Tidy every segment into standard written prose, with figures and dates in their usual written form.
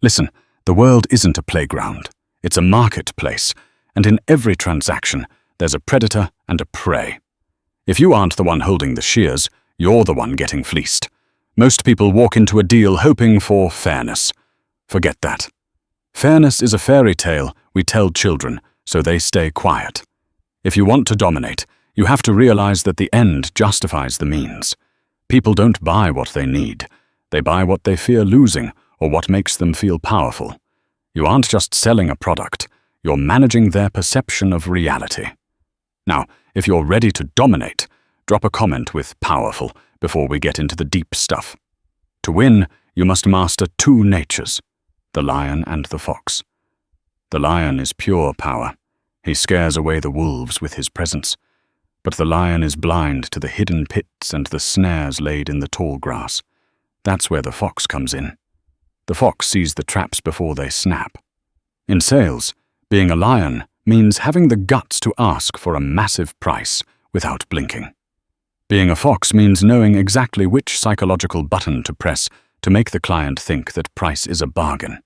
Listen, the world isn't a playground. It's a marketplace, and in every transaction, there's a predator and a prey. If you aren't the one holding the shears, you're the one getting fleeced. Most people walk into a deal hoping for fairness. Forget that. Fairness is a fairy tale we tell children so they stay quiet. If you want to dominate, you have to realize that the end justifies the means. People don't buy what they need. They buy what they fear losing or what makes them feel powerful. You aren't just selling a product, you're managing their perception of reality. Now, if you're ready to dominate, drop a comment with "powerful" before we get into the deep stuff. To win, you must master two natures, the lion and the fox. The lion is pure power. He scares away the wolves with his presence. But the lion is blind to the hidden pits and the snares laid in the tall grass. That's where the fox comes in. The fox sees the traps before they snap. In sales, being a lion means having the guts to ask for a massive price without blinking. Being a fox means knowing exactly which psychological button to press to make the client think that price is a bargain.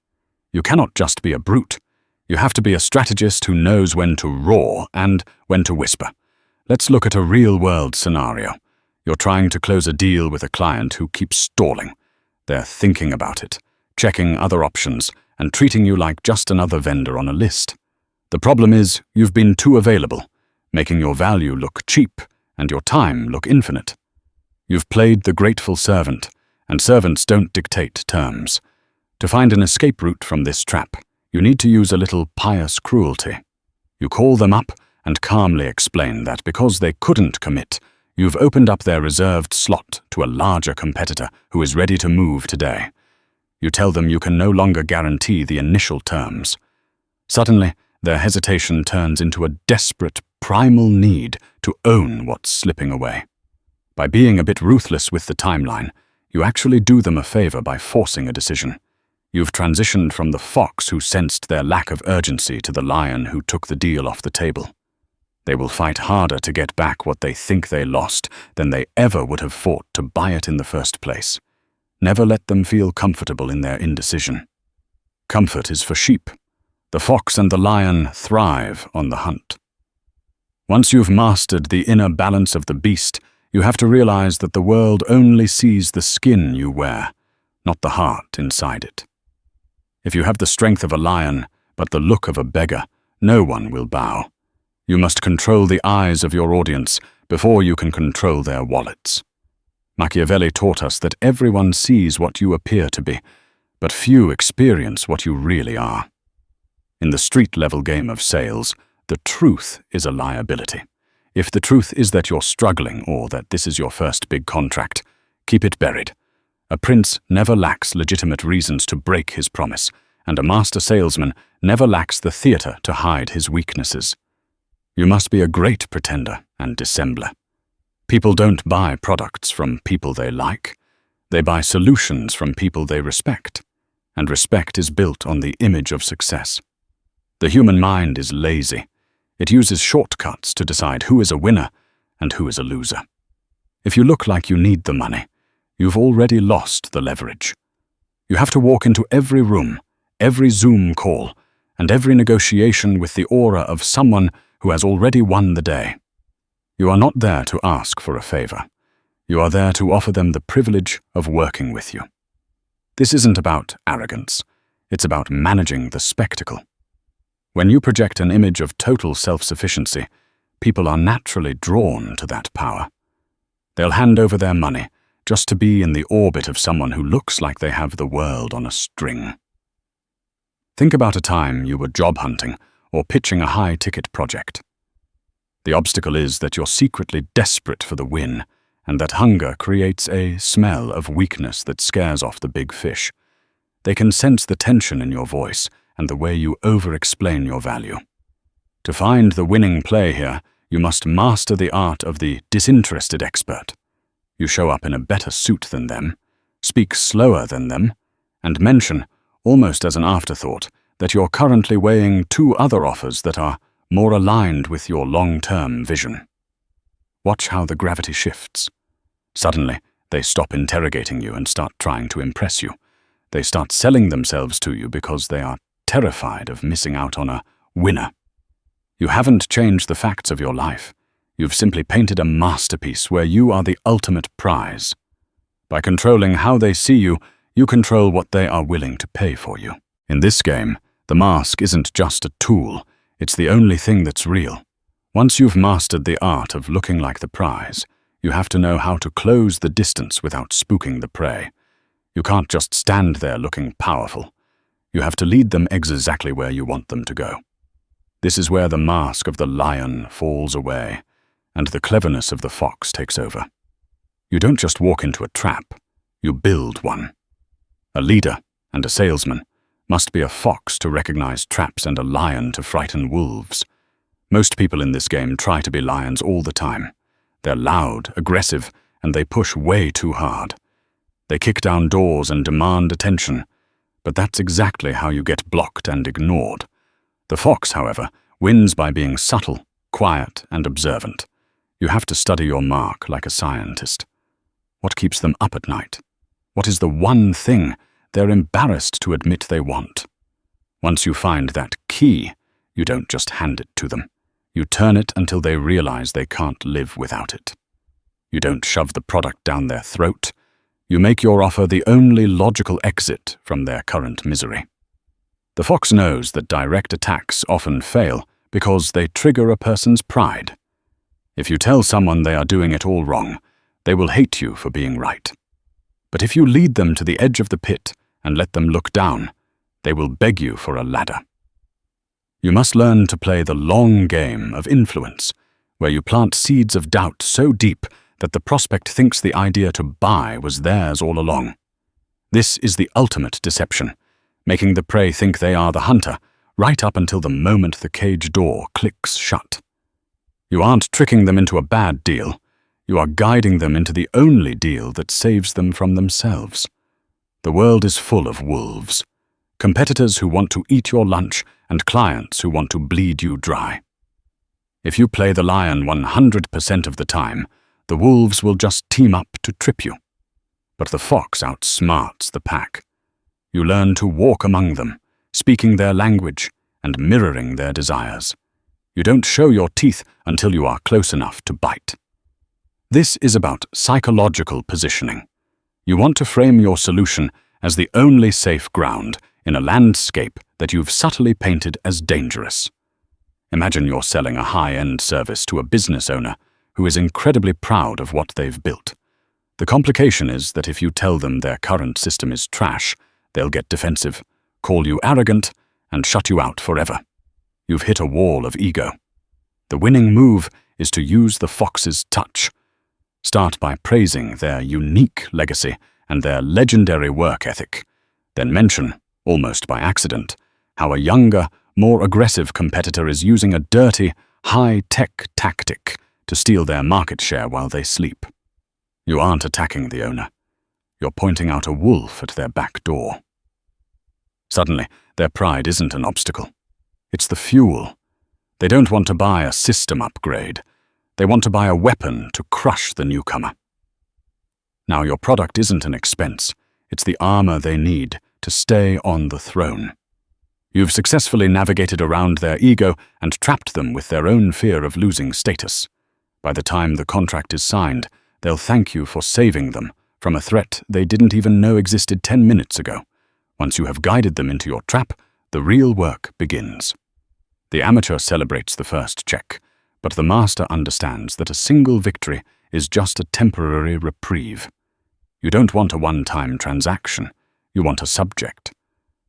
You cannot just be a brute. You have to be a strategist who knows when to roar and when to whisper. Let's look at a real-world scenario. You're trying to close a deal with a client who keeps stalling. They're thinking about it, checking other options, and treating you like just another vendor on a list. The problem is, you've been too available, making your value look cheap and your time look infinite. You've played the grateful servant, and servants don't dictate terms. To find an escape route from this trap, you need to use a little pious cruelty. You call them up and calmly explain that because they couldn't commit, you've opened up their reserved slot to a larger competitor who is ready to move today. You tell them you can no longer guarantee the initial terms. Suddenly, their hesitation turns into a desperate, primal need to own what's slipping away. By being a bit ruthless with the timeline, you actually do them a favor by forcing a decision. You've transitioned from the fox who sensed their lack of urgency to the lion who took the deal off the table. They will fight harder to get back what they think they lost than they ever would have fought to buy it in the first place. Never let them feel comfortable in their indecision. Comfort is for sheep. The fox and the lion thrive on the hunt. Once you've mastered the inner balance of the beast, you have to realize that the world only sees the skin you wear, not the heart inside it. If you have the strength of a lion, but the look of a beggar, no one will bow. You must control the eyes of your audience before you can control their wallets. Machiavelli taught us that everyone sees what you appear to be, but few experience what you really are. In the street-level game of sales, the truth is a liability. If the truth is that you're struggling or that this is your first big contract, keep it buried. A prince never lacks legitimate reasons to break his promise, and a master salesman never lacks the theater to hide his weaknesses. You must be a great pretender and dissembler. People don't buy products from people they like. They buy solutions from people they respect, and respect is built on the image of success. The human mind is lazy. It uses shortcuts to decide who is a winner and who is a loser. If you look like you need the money, you've already lost the leverage. You have to walk into every room, every Zoom call, and every negotiation with the aura of someone who has already won the day. You are not there to ask for a favor. You are there to offer them the privilege of working with you. This isn't about arrogance. It's about managing the spectacle. When you project an image of total self-sufficiency, people are naturally drawn to that power. They'll hand over their money just to be in the orbit of someone who looks like they have the world on a string. Think about a time you were job hunting or pitching a high-ticket project. The obstacle is that you're secretly desperate for the win, and that hunger creates a smell of weakness that scares off the big fish. They can sense the tension in your voice and the way you over-explain your value. To find the winning play here, you must master the art of the disinterested expert. You show up in a better suit than them, speak slower than them, and mention, almost as an afterthought, that you're currently weighing two other offers that are more aligned with your long-term vision. Watch how the gravity shifts. Suddenly, they stop interrogating you and start trying to impress you. They start selling themselves to you because they are terrified of missing out on a winner. You haven't changed the facts of your life. You've simply painted a masterpiece where you are the ultimate prize. By controlling how they see you, you control what they are willing to pay for you. In this game, the mask isn't just a tool, it's the only thing that's real. Once you've mastered the art of looking like the prize, you have to know how to close the distance without spooking the prey. You can't just stand there looking powerful. You have to lead them exactly where you want them to go. This is where the mask of the lion falls away, and the cleverness of the fox takes over. You don't just walk into a trap, you build one. A leader and a salesman must be a fox to recognize traps and a lion to frighten wolves. Most people in this game try to be lions all the time. They're loud, aggressive, and they push way too hard. They kick down doors and demand attention, but that's exactly how you get blocked and ignored. The fox, however, wins by being subtle, quiet, and observant. You have to study your mark like a scientist. What keeps them up at night? What is the one thing they're embarrassed to admit they want? Once you find that key, you don't just hand it to them. You turn it until they realize they can't live without it. You don't shove the product down their throat. You make your offer the only logical exit from their current misery. The fox knows that direct attacks often fail because they trigger a person's pride. If you tell someone they are doing it all wrong, they will hate you for being right. But if you lead them to the edge of the pit and let them look down, they will beg you for a ladder. You must learn to play the long game of influence, where you plant seeds of doubt so deep that the prospect thinks the idea to buy was theirs all along. This is the ultimate deception, making the prey think they are the hunter, right up until the moment the cage door clicks shut. You aren't tricking them into a bad deal. You are guiding them into the only deal that saves them from themselves. The world is full of wolves, competitors who want to eat your lunch and clients who want to bleed you dry. If you play the lion 100% of the time, the wolves will just team up to trip you. But the fox outsmarts the pack. You learn to walk among them, speaking their language and mirroring their desires. You don't show your teeth until you are close enough to bite. This is about psychological positioning. You want to frame your solution as the only safe ground in a landscape that you've subtly painted as dangerous. Imagine you're selling a high-end service to a business owner who is incredibly proud of what they've built. The complication is that if you tell them their current system is trash, they'll get defensive, call you arrogant, and shut you out forever. You've hit a wall of ego. The winning move is to use the fox's touch. Start by praising their unique legacy and their legendary work ethic. Then mention, almost by accident, how a younger, more aggressive competitor is using a dirty, high-tech tactic to steal their market share while they sleep. You aren't attacking the owner. You're pointing out a wolf at their back door. Suddenly, their pride isn't an obstacle. It's the fuel. They don't want to buy a system upgrade. They want to buy a weapon to crush the newcomer. Now, your product isn't an expense. It's the armor they need to stay on the throne. You've successfully navigated around their ego and trapped them with their own fear of losing status. By the time the contract is signed, they'll thank you for saving them from a threat they didn't even know existed 10 minutes ago. Once you have guided them into your trap, the real work begins. The amateur celebrates the first check, but the master understands that a single victory is just a temporary reprieve. You don't want a one-time transaction. You want a subject.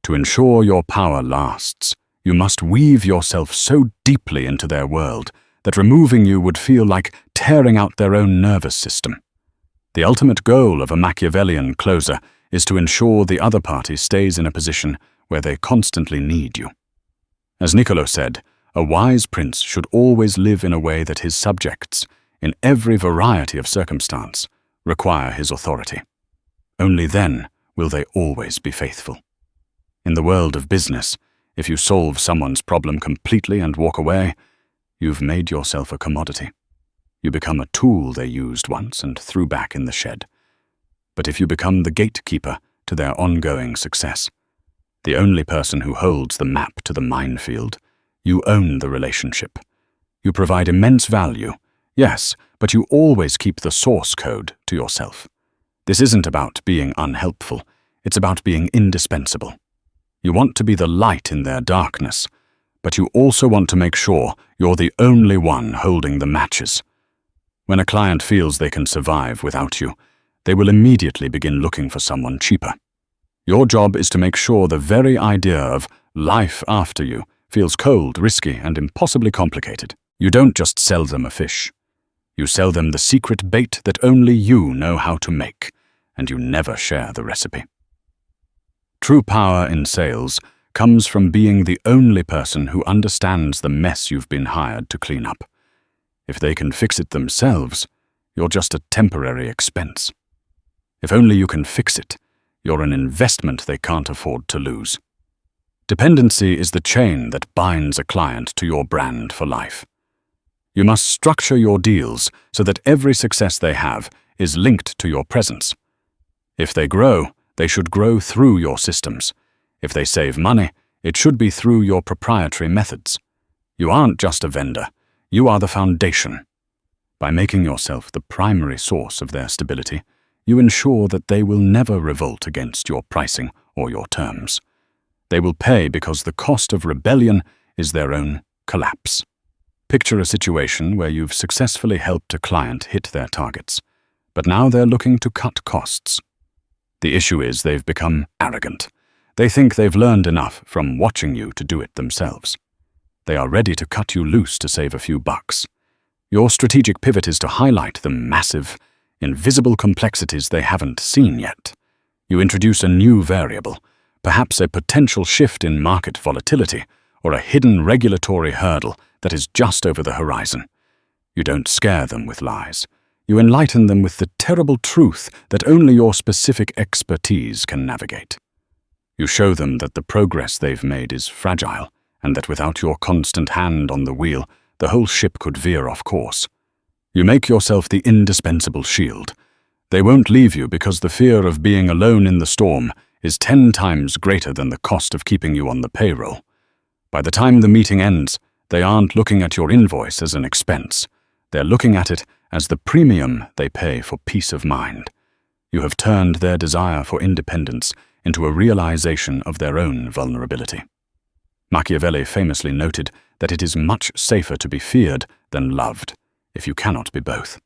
To ensure your power lasts, you must weave yourself so deeply into their world that removing you would feel like tearing out their own nervous system. The ultimate goal of a Machiavellian closer is to ensure the other party stays in a position where they constantly need you. As Niccolo said, a wise prince should always live in a way that his subjects, in every variety of circumstance, require his authority. Only then will they always be faithful. In the world of business, if you solve someone's problem completely and walk away, you've made yourself a commodity. You become a tool they used once and threw back in the shed. But if you become the gatekeeper to their ongoing success. The only person who holds the map to the minefield. You own the relationship. You provide immense value, yes, but you always keep the source code to yourself. This isn't about being unhelpful, it's about being indispensable. You want to be the light in their darkness, but you also want to make sure you're the only one holding the matches. When a client feels they can survive without you, they will immediately begin looking for someone cheaper. Your job is to make sure the very idea of life after you feels cold, risky, and impossibly complicated. You don't just sell them a fish. You sell them the secret bait that only you know how to make, and you never share the recipe. True power in sales comes from being the only person who understands the mess you've been hired to clean up. If they can fix it themselves, you're just a temporary expense. If only you can fix it, you're an investment they can't afford to lose. Dependency is the chain that binds a client to your brand for life. You must structure your deals so that every success they have is linked to your presence. If they grow, they should grow through your systems. If they save money, it should be through your proprietary methods. You aren't just a vendor, you are the foundation. By making yourself the primary source of their stability, you ensure that they will never revolt against your pricing or your terms. They will pay because the cost of rebellion is their own collapse. Picture a situation where you've successfully helped a client hit their targets, but now they're looking to cut costs. The issue is they've become arrogant. They think they've learned enough from watching you to do it themselves. They are ready to cut you loose to save a few bucks. Your strategic pivot is to highlight the massive, invisible complexities they haven't seen yet. You introduce a new variable, perhaps a potential shift in market volatility or a hidden regulatory hurdle that is just over the horizon. You don't scare them with lies. You enlighten them with the terrible truth that only your specific expertise can navigate. You show them that the progress they've made is fragile and that without your constant hand on the wheel, the whole ship could veer off course. You make yourself the indispensable shield. They won't leave you because the fear of being alone in the storm is 10 times greater than the cost of keeping you on the payroll. By the time the meeting ends, they aren't looking at your invoice as an expense. They're looking at it as the premium they pay for peace of mind. You have turned their desire for independence into a realization of their own vulnerability. Machiavelli famously noted that it is much safer to be feared than loved, if you cannot be both.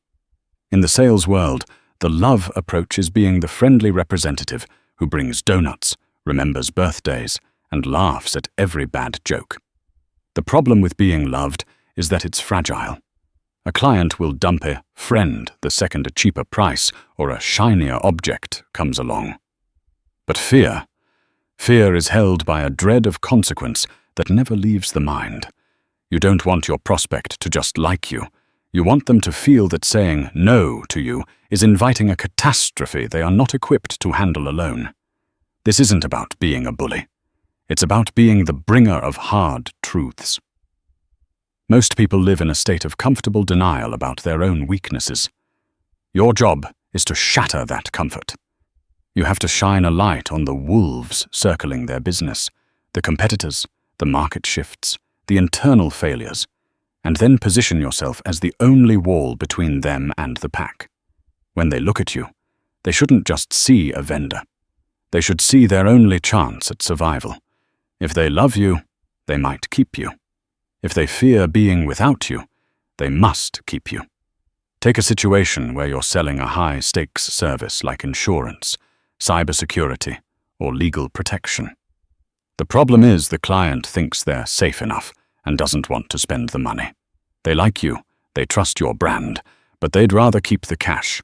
In the sales world, the love approach is being the friendly representative who brings donuts, remembers birthdays, and laughs at every bad joke. The problem with being loved is that it's fragile. A client will dump a friend the second a cheaper price or a shinier object comes along. But fear is held by a dread of consequence that never leaves the mind. You don't want your prospect to just like you. You want them to feel that saying no to you is inviting a catastrophe they are not equipped to handle alone. This isn't about being a bully. It's about being the bringer of hard truths. Most people live in a state of comfortable denial about their own weaknesses. Your job is to shatter that comfort. You have to shine a light on the wolves circling their business, the competitors, the market shifts, the internal failures, and then position yourself as the only wall between them and the pack. When they look at you, they shouldn't just see a vendor. They should see their only chance at survival. If they love you, they might keep you. If they fear being without you, they must keep you. Take a situation where you're selling a high-stakes service like insurance, cybersecurity, or legal protection. The problem is the client thinks they're safe enough and doesn't want to spend the money. They like you, they trust your brand, but they'd rather keep the cash.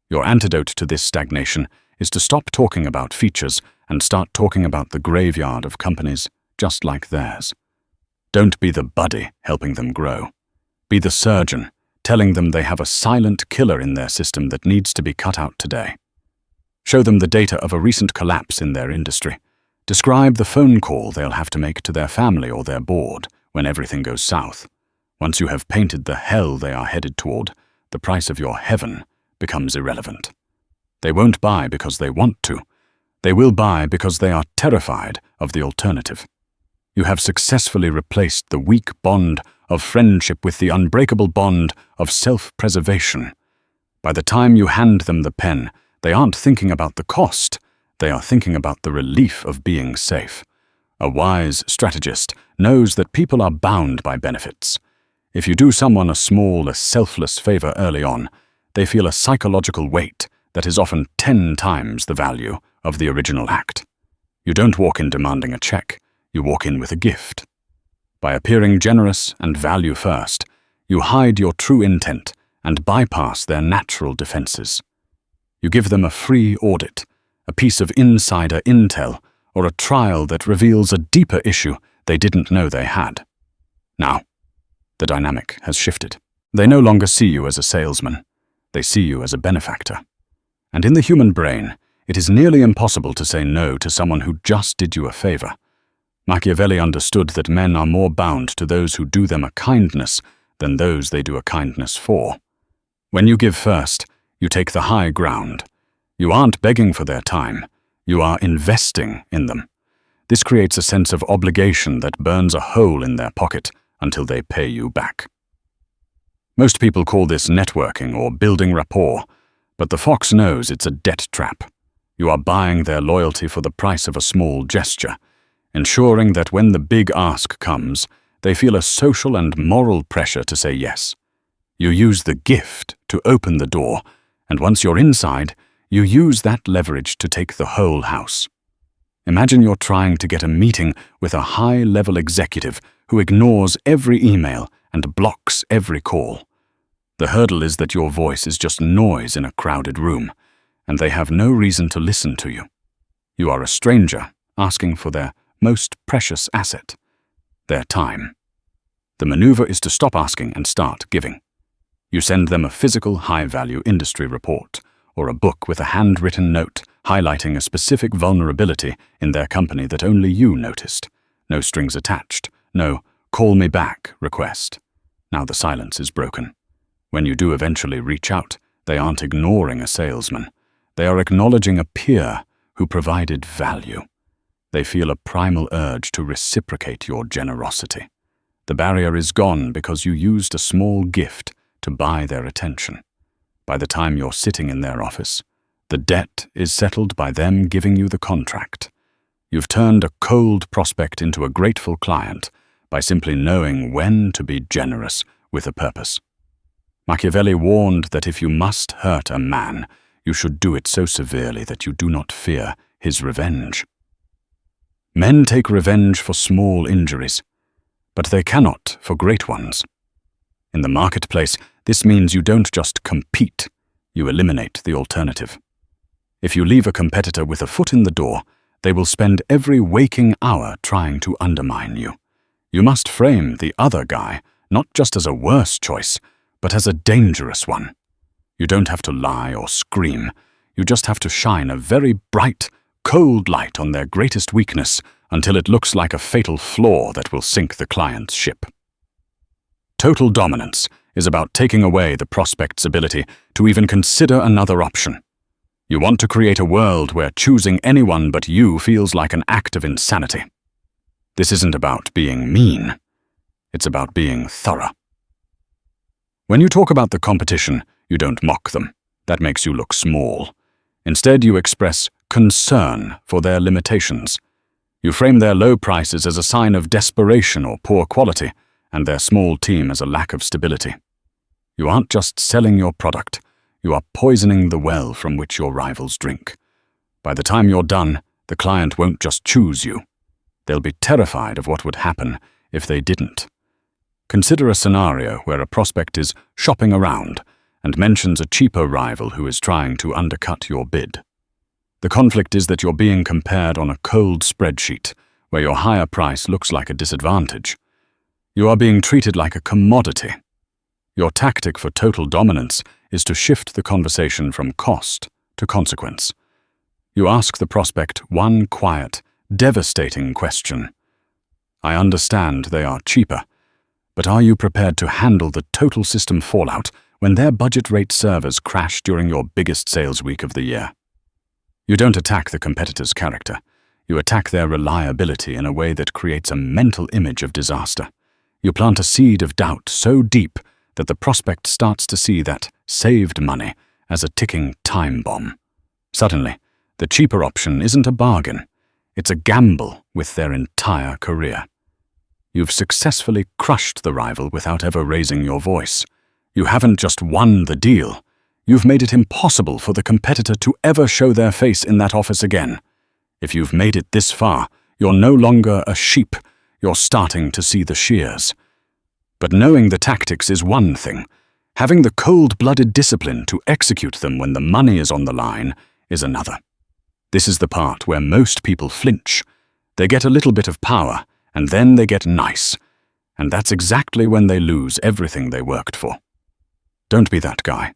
Your antidote to this stagnation is to stop talking about features and start talking about the graveyard of companies just like theirs. Don't be the buddy helping them grow. Be the surgeon, telling them they have a silent killer in their system that needs to be cut out today. Show them the data of a recent collapse in their industry. Describe the phone call they'll have to make to their family or their board when everything goes south. Once you have painted the hell they are headed toward, the price of your heaven becomes irrelevant. They won't buy because they want to. They will buy because they are terrified of the alternative. You have successfully replaced the weak bond of friendship with the unbreakable bond of self-preservation. By the time you hand them the pen, they aren't thinking about the cost, they are thinking about the relief of being safe. A wise strategist knows that people are bound by benefits. If you do someone a small, a selfless favor early on, they feel a psychological weight that is often 10 times the value of the original act. You don't walk in demanding a check, you walk in with a gift. By appearing generous and value first, you hide your true intent and bypass their natural defenses. You give them a free audit, a piece of insider intel, or a trial that reveals a deeper issue they didn't know they had. Now, the dynamic has shifted. They no longer see you as a salesman. They see you as a benefactor. And in the human brain, it is nearly impossible to say no to someone who just did you a favor. Machiavelli understood that men are more bound to those who do them a kindness than those they do a kindness for. When you give first, you take the high ground. You aren't begging for their time. You are investing in them. This creates a sense of obligation that burns a hole in their pocket until they pay you back. Most people call this networking or building rapport, but the fox knows it's a debt trap. You are buying their loyalty for the price of a small gesture, ensuring that when the big ask comes, they feel a social and moral pressure to say yes. You use the gift to open the door, and once you're inside, you use that leverage to take the whole house. Imagine you're trying to get a meeting with a high-level executive who ignores every email and blocks every call. The hurdle is that your voice is just noise in a crowded room, and they have no reason to listen to you. You are a stranger asking for their most precious asset, their time. The maneuver is to stop asking and start giving. You send them a physical high-value industry report, or a book with a handwritten note highlighting a specific vulnerability in their company that only you noticed. No strings attached, no "call me back" request. Now the silence is broken. When you do eventually reach out, they aren't ignoring a salesman. They are acknowledging a peer who provided value. They feel a primal urge to reciprocate your generosity. The barrier is gone because you used a small gift to buy their attention. By the time you're sitting in their office, the debt is settled by them giving you the contract. You've turned a cold prospect into a grateful client by simply knowing when to be generous with a purpose. Machiavelli warned that if you must hurt a man, you should do it so severely that you do not fear his revenge. Men take revenge for small injuries, but they cannot for great ones. In the marketplace, this means you don't just compete, you eliminate the alternative. If you leave a competitor with a foot in the door, they will spend every waking hour trying to undermine you. You must frame the other guy not just as a worse choice, but as a dangerous one. You don't have to lie or scream. You just have to shine a very bright, cold light on their greatest weakness until it looks like a fatal flaw that will sink the client's ship. Total dominance is about taking away the prospect's ability to even consider another option. You want to create a world where choosing anyone but you feels like an act of insanity. This isn't about being mean. It's about being thorough. When you talk about the competition, you don't mock them. That makes you look small. Instead, you express concern for their limitations. You frame their low prices as a sign of desperation or poor quality, and their small team as a lack of stability. You aren't just selling your product, you are poisoning the well from which your rivals drink. By the time you're done, the client won't just choose you. They'll be terrified of what would happen if they didn't. Consider a scenario where a prospect is shopping around and mentions a cheaper rival who is trying to undercut your bid. The conflict is that you're being compared on a cold spreadsheet, where your higher price looks like a disadvantage. You are being treated like a commodity. Your tactic for total dominance is to shift the conversation from cost to consequence. You ask the prospect one quiet, devastating question. I understand they are cheaper, but are you prepared to handle the total system fallout when their budget rate servers crash during your biggest sales week of the year? You don't attack the competitor's character. You attack their reliability in a way that creates a mental image of disaster. You plant a seed of doubt so deep that the prospect starts to see that saved money as a ticking time bomb. Suddenly, the cheaper option isn't a bargain. It's a gamble with their entire career. You've successfully crushed the rival without ever raising your voice. You haven't just won the deal. You've made it impossible for the competitor to ever show their face in that office again. If you've made it this far, you're no longer a sheep. You're starting to see the shears. But knowing the tactics is one thing. Having the cold-blooded discipline to execute them when the money is on the line is another. This is the part where most people flinch. They get a little bit of power, and then they get nice. And that's exactly when they lose everything they worked for. Don't be that guy.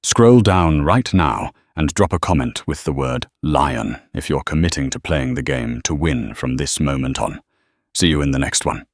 Scroll down right now and drop a comment with the word lion if you're committing to playing the game to win from this moment on. See you in the next one.